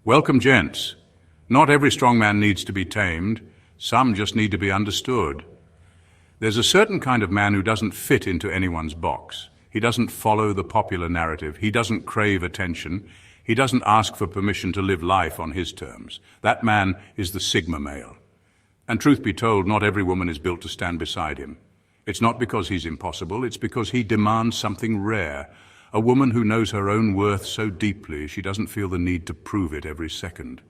Welcome, gents. Not every strong man needs to be tamed. Some just need to be understood. There's a certain kind of man who doesn't fit into anyone's box. He doesn't follow the popular narrative. He doesn't crave attention. He doesn't ask for permission to live life on his terms. That man is the Sigma male. And truth be told, not every woman is built to stand beside him. It's not because he's impossible, it's because he demands something rare. A woman who knows her own worth so deeply she doesn't feel the need to prove it every second.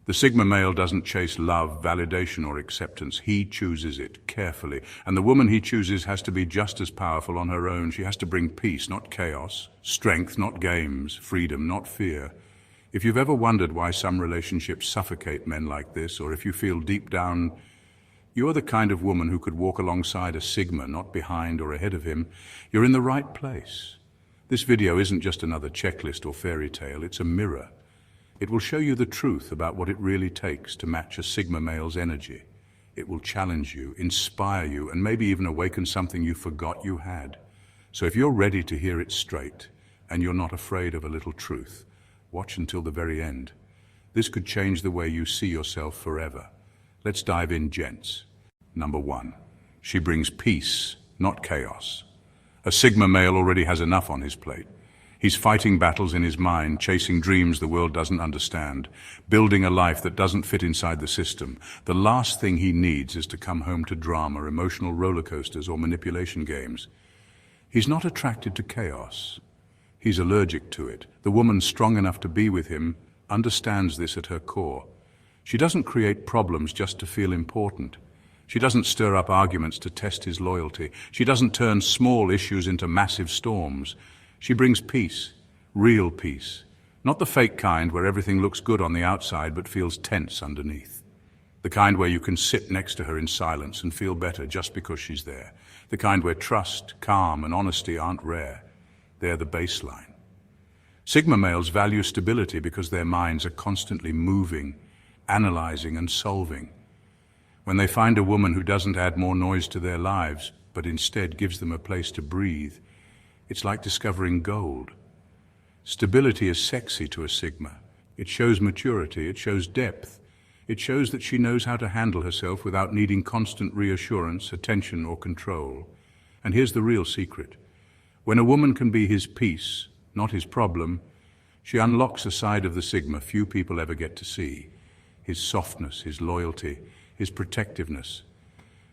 The Sigma male doesn't chase love, validation, or acceptance. He chooses it carefully. And the woman he chooses has to be just as powerful on her own. She has to bring peace, not chaos, strength, not games, freedom, not fear. If you've ever wondered why some relationships suffocate men like this, or if you feel deep down you're the kind of woman who could walk alongside a Sigma, not behind or ahead of him, you're in the right place. This video isn't just another checklist or fairy tale, it's a mirror. It will show you the truth about what it really takes to match a Sigma male's energy. It will challenge you, inspire you, and maybe even awaken something you forgot you had. So if you're ready to hear it straight, and you're not afraid of a little truth, watch until the very end. This could change the way you see yourself forever. Let's dive in, gents. Number 1. She brings peace, not chaos. A Sigma male already has enough on his plate. He's fighting battles in his mind, chasing dreams the world doesn't understand, building a life that doesn't fit inside the system. The last thing he needs is to come home to drama, emotional roller coasters, or manipulation games. He's not attracted to chaos. He's allergic to it. The woman strong enough to be with him understands this at her core. She doesn't create problems just to feel important. She doesn't stir up arguments to test his loyalty. She doesn't turn small issues into massive storms. She brings peace, real peace. Not the fake kind where everything looks good on the outside but feels tense underneath. The kind where you can sit next to her in silence and feel better just because she's there. The kind where trust, calm, and honesty aren't rare. They're the baseline. Sigma males value stability because their minds are constantly moving, analyzing, and solving. When they find a woman who doesn't add more noise to their lives, but instead gives them a place to breathe, it's like discovering gold. Stability is sexy to a Sigma. It shows maturity, it shows depth. It shows that she knows how to handle herself without needing constant reassurance, attention, or control. And here's the real secret. When a woman can be his peace, not his problem, she unlocks a side of the Sigma few people ever get to see. His softness, his loyalty, his protectiveness.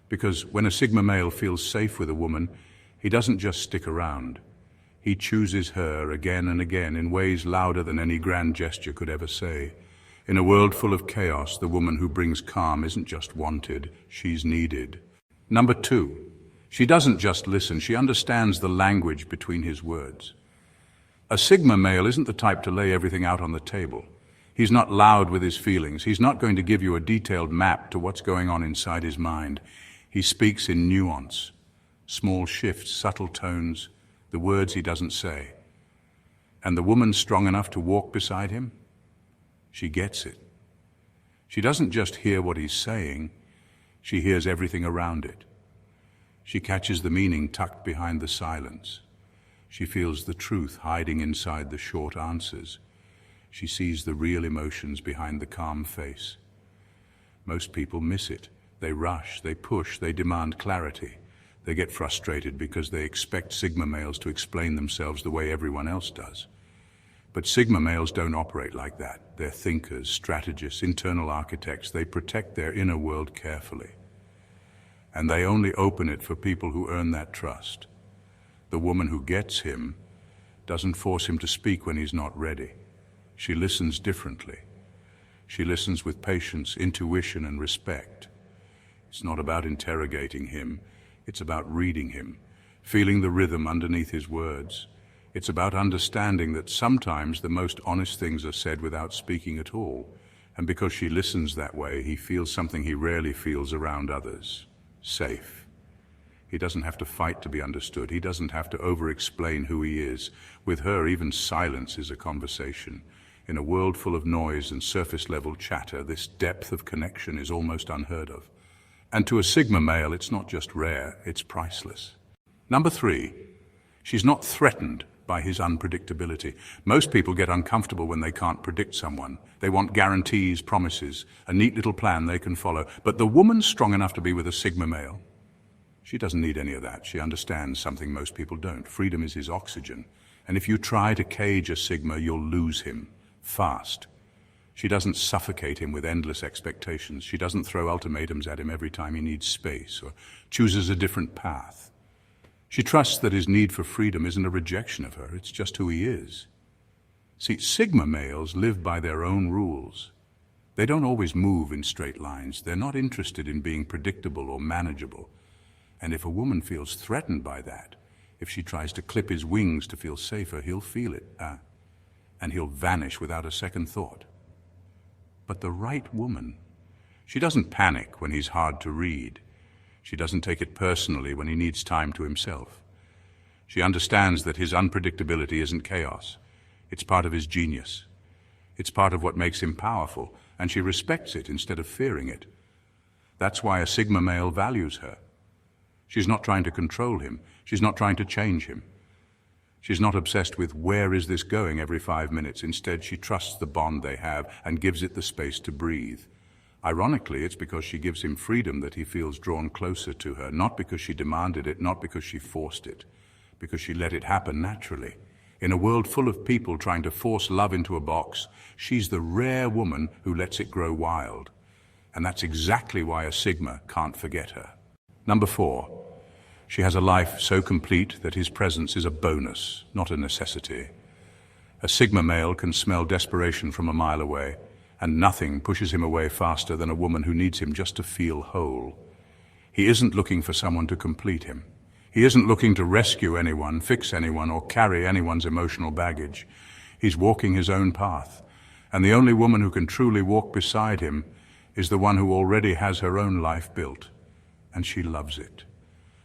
Because when a Sigma male feels safe with a woman, he doesn't just stick around. He chooses her again and again in ways louder than any grand gesture could ever say. In a world full of chaos, the woman who brings calm isn't just wanted, she's needed. Number 2, she doesn't just listen, she understands the language between his words. A Sigma male isn't the type to lay everything out on the table. He's not loud with his feelings. He's not going to give you a detailed map to what's going on inside his mind. He speaks in nuance, small shifts, subtle tones, the words he doesn't say. And the woman strong enough to walk beside him? She gets it. She doesn't just hear what he's saying, she hears everything around it. She catches the meaning tucked behind the silence. She feels the truth hiding inside the short answers. She sees the real emotions behind the calm face. Most people miss it. They rush, they push, they demand clarity. They get frustrated because they expect Sigma males to explain themselves the way everyone else does. But Sigma males don't operate like that. They're thinkers, strategists, internal architects. They protect their inner world carefully. And they only open it for people who earn that trust. The woman who gets him doesn't force him to speak when he's not ready. She listens differently. She listens with patience, intuition, and respect. It's not about interrogating him. It's about reading him, feeling the rhythm underneath his words. It's about understanding that sometimes the most honest things are said without speaking at all. And because she listens that way, he feels something he rarely feels around others. Safe. He doesn't have to fight to be understood. He doesn't have to over-explain who he is. With her, even silence is a conversation. In a world full of noise and surface-level chatter, this depth of connection is almost unheard of. And to a Sigma male, it's not just rare, it's priceless. Number 3, she's not threatened by his unpredictability. Most people get uncomfortable when they can't predict someone. They want guarantees, promises, a neat little plan they can follow. But the woman strong enough to be with a Sigma male, she doesn't need any of that. She understands something most people don't. Freedom is his oxygen. And if you try to cage a Sigma, you'll lose him fast. She doesn't suffocate him with endless expectations. She doesn't throw ultimatums at him every time he needs space or chooses a different path. She trusts that his need for freedom isn't a rejection of her, it's just who he is. See, Sigma males live by their own rules. They don't always move in straight lines. They're not interested in being predictable or manageable. And if a woman feels threatened by that, if she tries to clip his wings to feel safer, he'll feel it, and he'll vanish without a second thought. But the right woman, she doesn't panic when he's hard to read. She doesn't take it personally when he needs time to himself. She understands that his unpredictability isn't chaos. It's part of his genius. It's part of what makes him powerful, and she respects it instead of fearing it. That's why a Sigma male values her. She's not trying to control him. She's not trying to change him. She's not obsessed with where is this going every 5 minutes. Instead, she trusts the bond they have and gives it the space to breathe. Ironically, it's because she gives him freedom that he feels drawn closer to her, not because she demanded it, not because she forced it, because she let it happen naturally. In a world full of people trying to force love into a box, she's the rare woman who lets it grow wild. And that's exactly why a Sigma can't forget her. Number 4. She has a life so complete that his presence is a bonus, not a necessity. A Sigma male can smell desperation from a mile away, and nothing pushes him away faster than a woman who needs him just to feel whole. He isn't looking for someone to complete him. He isn't looking to rescue anyone, fix anyone, or carry anyone's emotional baggage. He's walking his own path, and the only woman who can truly walk beside him is the one who already has her own life built, and she loves it.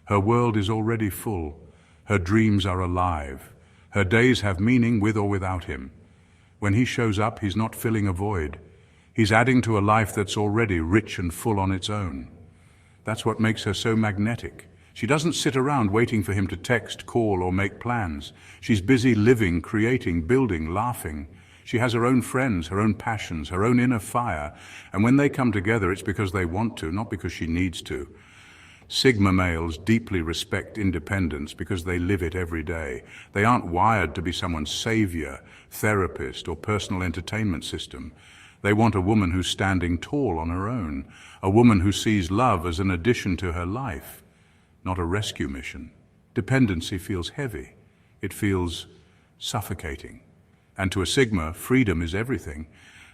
Her world is already full. Her dreams are alive. Her days have meaning with or without him. When he shows up, he's not filling a void. He's adding to a life that's already rich and full on its own. That's what makes her so magnetic. She doesn't sit around waiting for him to text, call, or make plans. She's busy living, creating, building, laughing. She has her own friends, her own passions, her own inner fire. And when they come together, it's because they want to, not because she needs to. Sigma males deeply respect independence because they live it every day. They aren't wired to be someone's savior, therapist, or personal entertainment system. They want a woman who's standing tall on her own, a woman who sees love as an addition to her life, not a rescue mission. Dependency feels heavy. It feels suffocating. And to a Sigma, freedom is everything.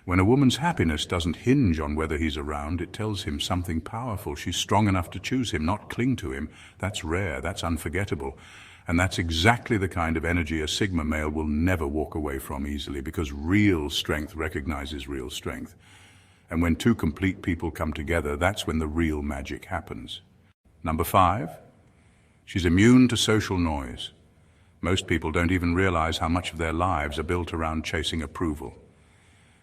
When a woman's happiness doesn't hinge on whether he's around, it tells him something powerful. She's strong enough to choose him, not cling to him. That's rare, that's unforgettable. And that's exactly the kind of energy a Sigma male will never walk away from easily, because real strength recognizes real strength. And when two complete people come together, that's when the real magic happens. Number 5, she's immune to social noise. Most people don't even realize how much of their lives are built around chasing approval.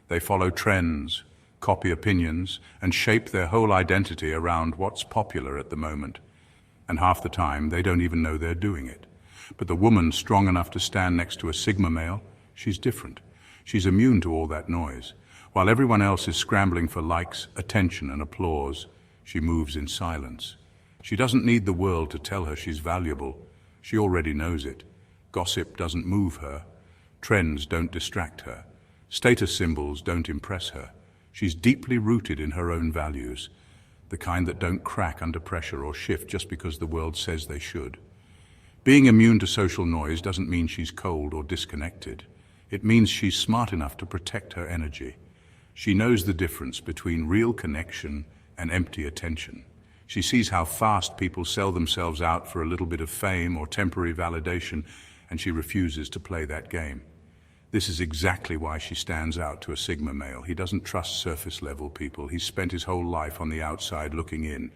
They follow trends, copy opinions, and shape their whole identity around what's popular at the moment. And half the time, they don't even know they're doing it. But the woman strong enough to stand next to a Sigma male, she's different. She's immune to all that noise. While everyone else is scrambling for likes, attention, and applause, she moves in silence. She doesn't need the world to tell her she's valuable. She already knows it. Gossip doesn't move her. Trends don't distract her. Status symbols don't impress her. She's deeply rooted in her own values, the kind that don't crack under pressure or shift just because the world says they should. Being immune to social noise doesn't mean she's cold or disconnected. It means she's smart enough to protect her energy. She knows the difference between real connection and empty attention. She sees how fast people sell themselves out for a little bit of fame or temporary validation, and she refuses to play that game. This is exactly why she stands out to a Sigma male. He doesn't trust surface-level people. He's spent his whole life on the outside looking in,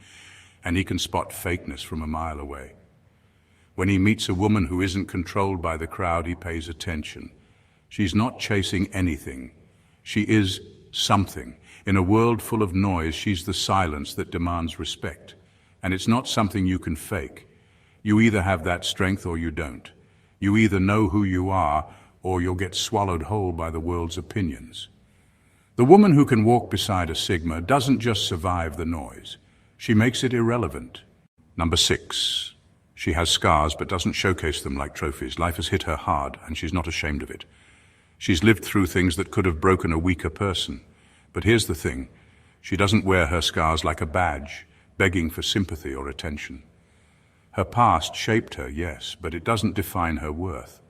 and he can spot fakeness from a mile away. When he meets a woman who isn't controlled by the crowd, he pays attention. She's not chasing anything. She is something. In a world full of noise, she's the silence that demands respect. And it's not something you can fake. You either have that strength or you don't. You either know who you are, or you'll get swallowed whole by the world's opinions. The woman who can walk beside a Sigma doesn't just survive the noise. She makes it irrelevant. Number 6. She has scars but doesn't showcase them like trophies. Life has hit her hard, and she's not ashamed of it. She's lived through things that could have broken a weaker person. But here's the thing. She doesn't wear her scars like a badge, begging for sympathy or attention. Her past shaped her, yes, but it doesn't define her worth.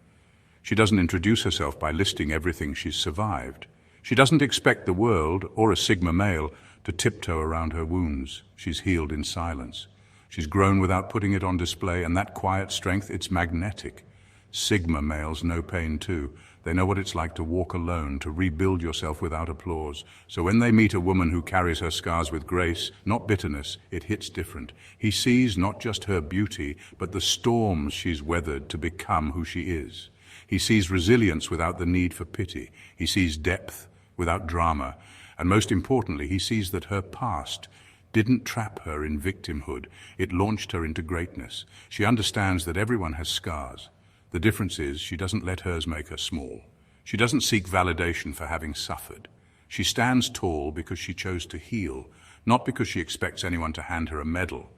She doesn't introduce herself by listing everything she's survived. She doesn't expect the world, or a Sigma male, to tiptoe around her wounds. She's healed in silence. She's grown without putting it on display, and that quiet strength, it's magnetic. Sigma males know pain too. They know what it's like to walk alone, to rebuild yourself without applause. So when they meet a woman who carries her scars with grace, not bitterness, it hits different. He sees not just her beauty, but the storms she's weathered to become who she is. He sees resilience without the need for pity. He sees depth without drama. And most importantly, he sees that her past didn't trap her in victimhood. It launched her into greatness. She understands that everyone has scars. The difference is she doesn't let hers make her small. She doesn't seek validation for having suffered. She stands tall because she chose to heal, not because she expects anyone to hand her a medal.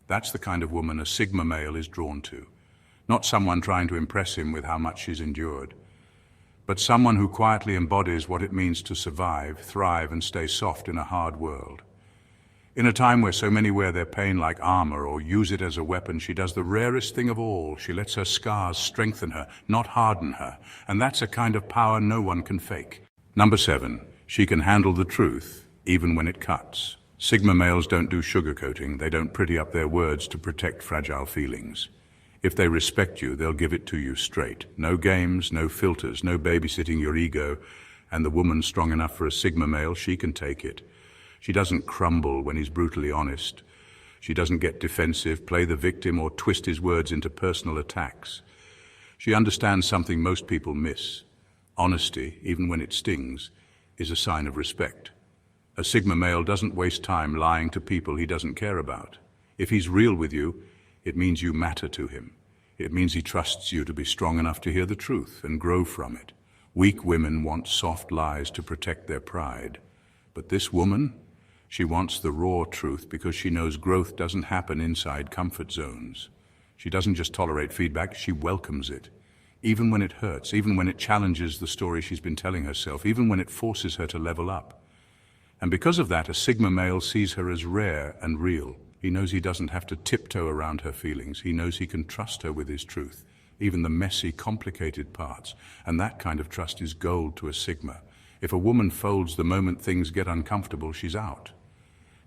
That's the kind of woman a Sigma male is drawn to. Not someone trying to impress him with how much she's endured, but someone who quietly embodies what it means to survive, thrive, and stay soft in a hard world. In a time where so many wear their pain like armor or use it as a weapon, she does the rarest thing of all. She lets her scars strengthen her, not harden her. And that's a kind of power no one can fake. Number 7, she can handle the truth, even when it cuts. Sigma males don't do sugarcoating. They don't pretty up their words to protect fragile feelings. If they respect you, they'll give it to you straight. No games, no filters, no babysitting your ego. And the woman strong enough for a Sigma male, she can take it. She doesn't crumble when he's brutally honest. She doesn't get defensive, play the victim, or twist his words into personal attacks. She understands something most people miss. Honesty, even when it stings, is a sign of respect. A Sigma male doesn't waste time lying to people he doesn't care about. If he's real with you, it means you matter to him. It means he trusts you to be strong enough to hear the truth and grow from it. Weak women want soft lies to protect their pride. But this woman, she wants the raw truth because she knows growth doesn't happen inside comfort zones. She doesn't just tolerate feedback, she welcomes it. Even when it hurts, even when it challenges the story she's been telling herself, even when it forces her to level up. And because of that, a Sigma male sees her as rare and real. He knows he doesn't have to tiptoe around her feelings. He knows he can trust her with his truth, even the messy, complicated parts. And that kind of trust is gold to a Sigma. If a woman folds the moment things get uncomfortable, she's out.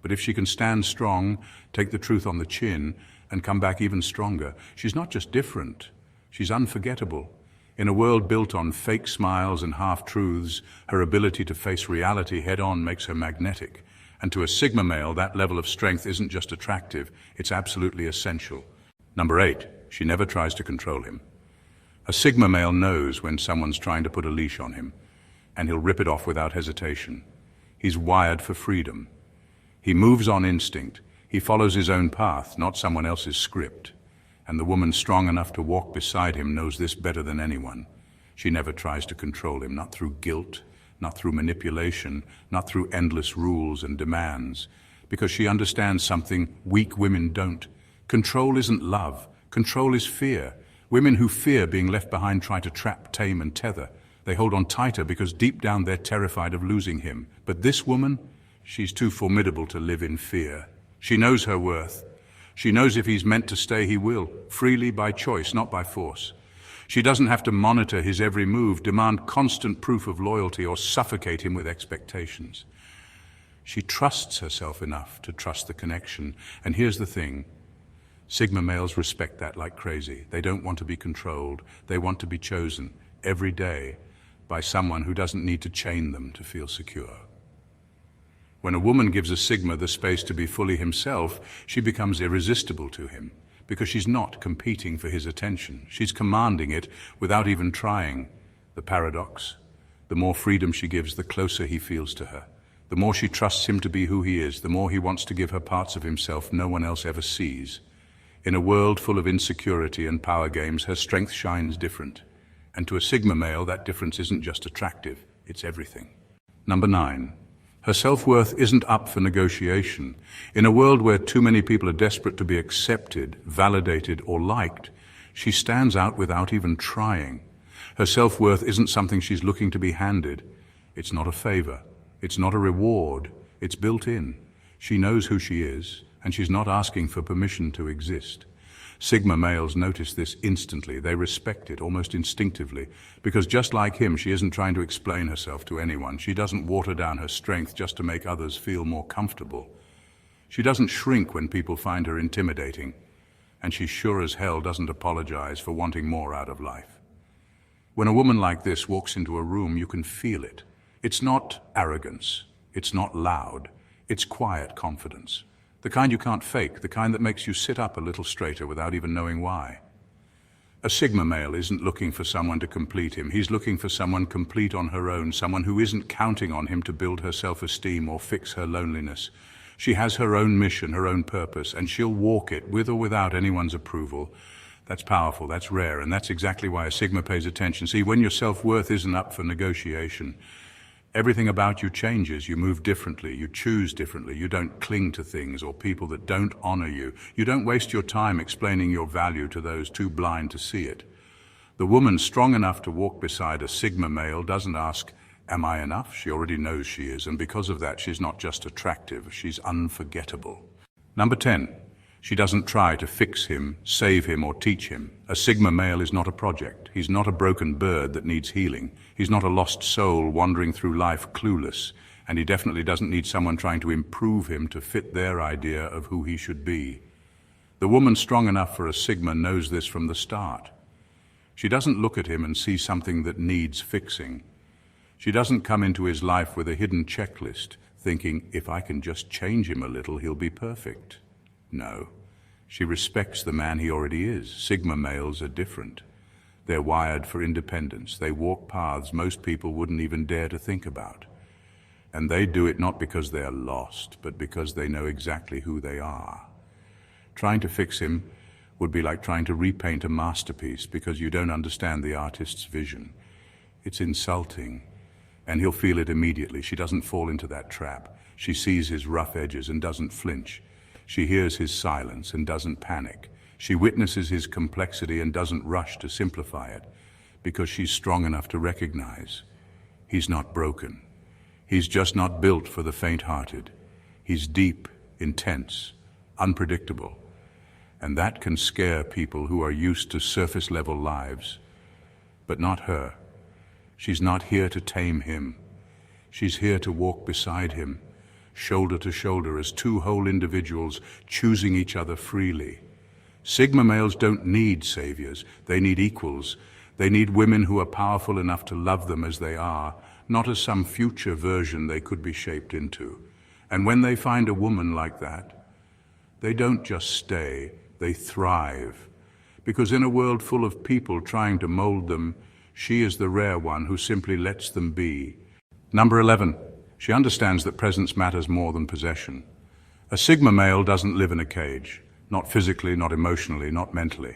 But if she can stand strong, take the truth on the chin, and come back even stronger, she's not just different, she's unforgettable. In a world built on fake smiles and half-truths, her ability to face reality head-on makes her magnetic. And to a Sigma male, that level of strength isn't just attractive, it's absolutely essential. Number 8, she never tries to control him. A Sigma male knows when someone's trying to put a leash on him, and he'll rip it off without hesitation. He's wired for freedom. He moves on instinct. He follows his own path, not someone else's script. And the woman strong enough to walk beside him knows this better than anyone. She never tries to control him, not through guilt, not through manipulation, not through endless rules and demands, because she understands something weak women don't. Control isn't love. Control is fear. Women who fear being left behind try to trap, tame, and tether. They hold on tighter because deep down they're terrified of losing him. But this woman, she's too formidable to live in fear. She knows her worth. She knows if he's meant to stay, he will, freely by choice, not by force. She doesn't have to monitor his every move, demand constant proof of loyalty, or suffocate him with expectations. She trusts herself enough to trust the connection. And here's the thing. Sigma males respect that like crazy. They don't want to be controlled. They want to be chosen every day by someone who doesn't need to chain them to feel secure. When a woman gives a Sigma the space to be fully himself, she becomes irresistible to him because she's not competing for his attention. She's commanding it without even trying. The paradox: the more freedom she gives, the closer he feels to her. The more she trusts him to be who he is, the more he wants to give her parts of himself no one else ever sees. In a world full of insecurity and power games, her strength shines different. And to a Sigma male, that difference isn't just attractive, it's everything. Number 9. Her self-worth isn't up for negotiation. In a world where too many people are desperate to be accepted, validated, or liked, she stands out without even trying. Her self-worth isn't something she's looking to be handed. It's not a favor. It's not a reward. It's built in. She knows who she is, and she's not asking for permission to exist. Sigma males notice this instantly. They respect it almost instinctively, because just like him, she isn't trying to explain herself to anyone. She doesn't water down her strength just to make others feel more comfortable. She doesn't shrink when people find her intimidating, and she sure as hell doesn't apologize for wanting more out of life. When a woman like this walks into a room, you can feel it. It's not arrogance. It's not loud. It's quiet confidence. The kind you can't fake, the kind that makes you sit up a little straighter without even knowing why. A Sigma male isn't looking for someone to complete him. He's looking for someone complete on her own, someone who isn't counting on him to build her self-esteem or fix her loneliness. She has her own mission, her own purpose, and she'll walk it with or without anyone's approval. That's powerful, that's rare, and that's exactly why a Sigma pays attention. See, when your self-worth isn't up for negotiation, everything about you changes. You move differently. You choose differently. You don't cling to things or people that don't honor you. You don't waste your time explaining your value to those too blind to see it. The woman strong enough to walk beside a Sigma male doesn't ask, "Am I enough?" She already knows she is, and because of that, she's not just attractive, she's unforgettable. Number 10. She doesn't try to fix him, save him, or teach him. A Sigma male is not a project. He's not a broken bird that needs healing. He's not a lost soul wandering through life clueless. And he definitely doesn't need someone trying to improve him to fit their idea of who he should be. The woman strong enough for a Sigma knows this from the start. She doesn't look at him and see something that needs fixing. She doesn't come into his life with a hidden checklist, thinking, if I can just change him a little, he'll be perfect. No, she respects the man he already is. Sigma males are different. They're wired for independence. They walk paths most people wouldn't even dare to think about. And they do it not because they're lost, but because they know exactly who they are. Trying to fix him would be like trying to repaint a masterpiece because you don't understand the artist's vision. It's insulting, and he'll feel it immediately. She doesn't fall into that trap. She sees his rough edges and doesn't flinch. She hears his silence and doesn't panic. She witnesses his complexity and doesn't rush to simplify it, because she's strong enough to recognize he's not broken. He's just not built for the faint-hearted. He's deep, intense, unpredictable, and that can scare people who are used to surface-level lives. But not her. She's not here to tame him. She's here to walk beside him, shoulder to shoulder as two whole individuals choosing each other freely. Sigma males don't need saviors. They need equals. They need women who are powerful enough to love them as they are, not as some future version they could be shaped into. And when they find a woman like that, they don't just stay, they thrive. Because in a world full of people trying to mold them, she is the rare one who simply lets them be. Number 11. She understands that presence matters more than possession. A Sigma male doesn't live in a cage. Not physically, not emotionally, not mentally.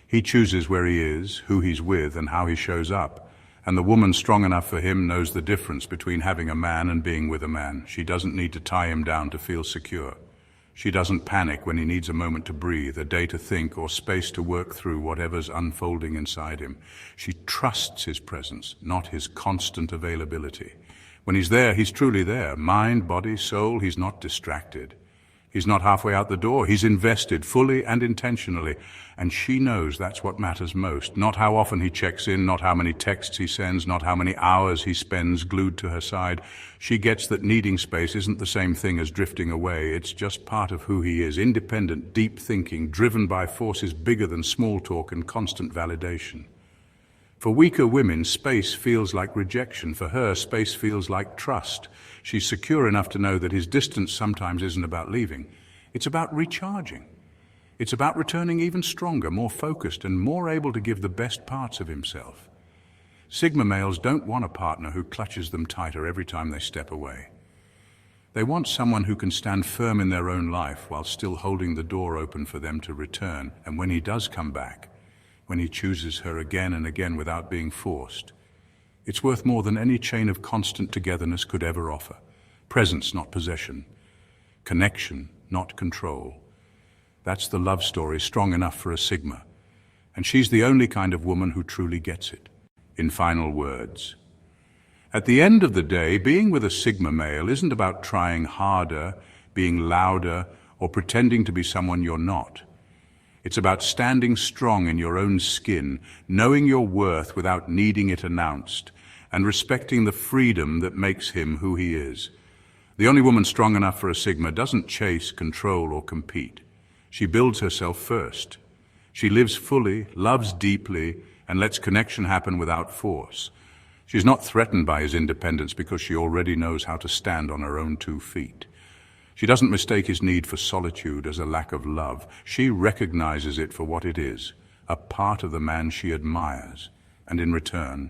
He chooses where he is, who he's with, and how he shows up. And the woman strong enough for him knows the difference between having a man and being with a man. She doesn't need to tie him down to feel secure. She doesn't panic when he needs a moment to breathe, a day to think, or space to work through whatever's unfolding inside him. She trusts his presence, not his constant availability. When he's there, he's truly there. Mind, body, soul, he's not distracted. He's not halfway out the door. He's invested fully and intentionally. And she knows that's what matters most. Not how often he checks in, not how many texts he sends, not how many hours he spends glued to her side. She gets that needing space isn't the same thing as drifting away. It's just part of who he is. Independent, deep thinking, driven by forces bigger than small talk and constant validation. For weaker women, space feels like rejection. For her, space feels like trust. She's secure enough to know that his distance sometimes isn't about leaving. It's about recharging. It's about returning even stronger, more focused, and more able to give the best parts of himself. Sigma males don't want a partner who clutches them tighter every time they step away. They want someone who can stand firm in their own life while still holding the door open for them to return. And when he does come back, when he chooses her again and again without being forced, it's worth more than any chain of constant togetherness could ever offer. Presence, not possession. Connection, not control. That's the love story strong enough for a Sigma. And she's the only kind of woman who truly gets it. In final words, at the end of the day, being with a Sigma male isn't about trying harder, being louder, or pretending to be someone you're not. It's about standing strong in your own skin, knowing your worth without needing it announced, and respecting the freedom that makes him who he is. The only woman strong enough for a Sigma doesn't chase, control, or compete. She builds herself first. She lives fully, loves deeply, and lets connection happen without force. She's not threatened by his independence because she already knows how to stand on her own 2 feet. She doesn't mistake his need for solitude as a lack of love. She recognizes it for what it is, a part of the man she admires. And in return,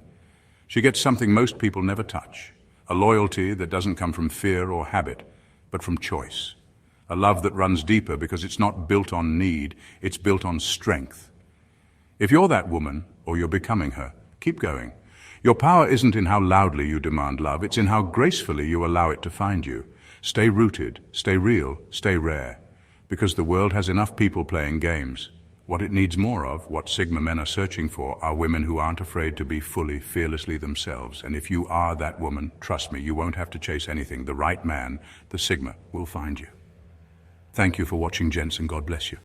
she gets something most people never touch, a loyalty that doesn't come from fear or habit, but from choice. A love that runs deeper because it's not built on need, it's built on strength. If you're that woman, or you're becoming her, keep going. Your power isn't in how loudly you demand love, it's in how gracefully you allow it to find you. Stay rooted, stay real, stay rare. Because the world has enough people playing games. What it needs more of, what Sigma men are searching for, are women who aren't afraid to be fully, fearlessly themselves. And if you are that woman, trust me, you won't have to chase anything. The right man, the Sigma, will find you. Thank you for watching, gents, and God bless you.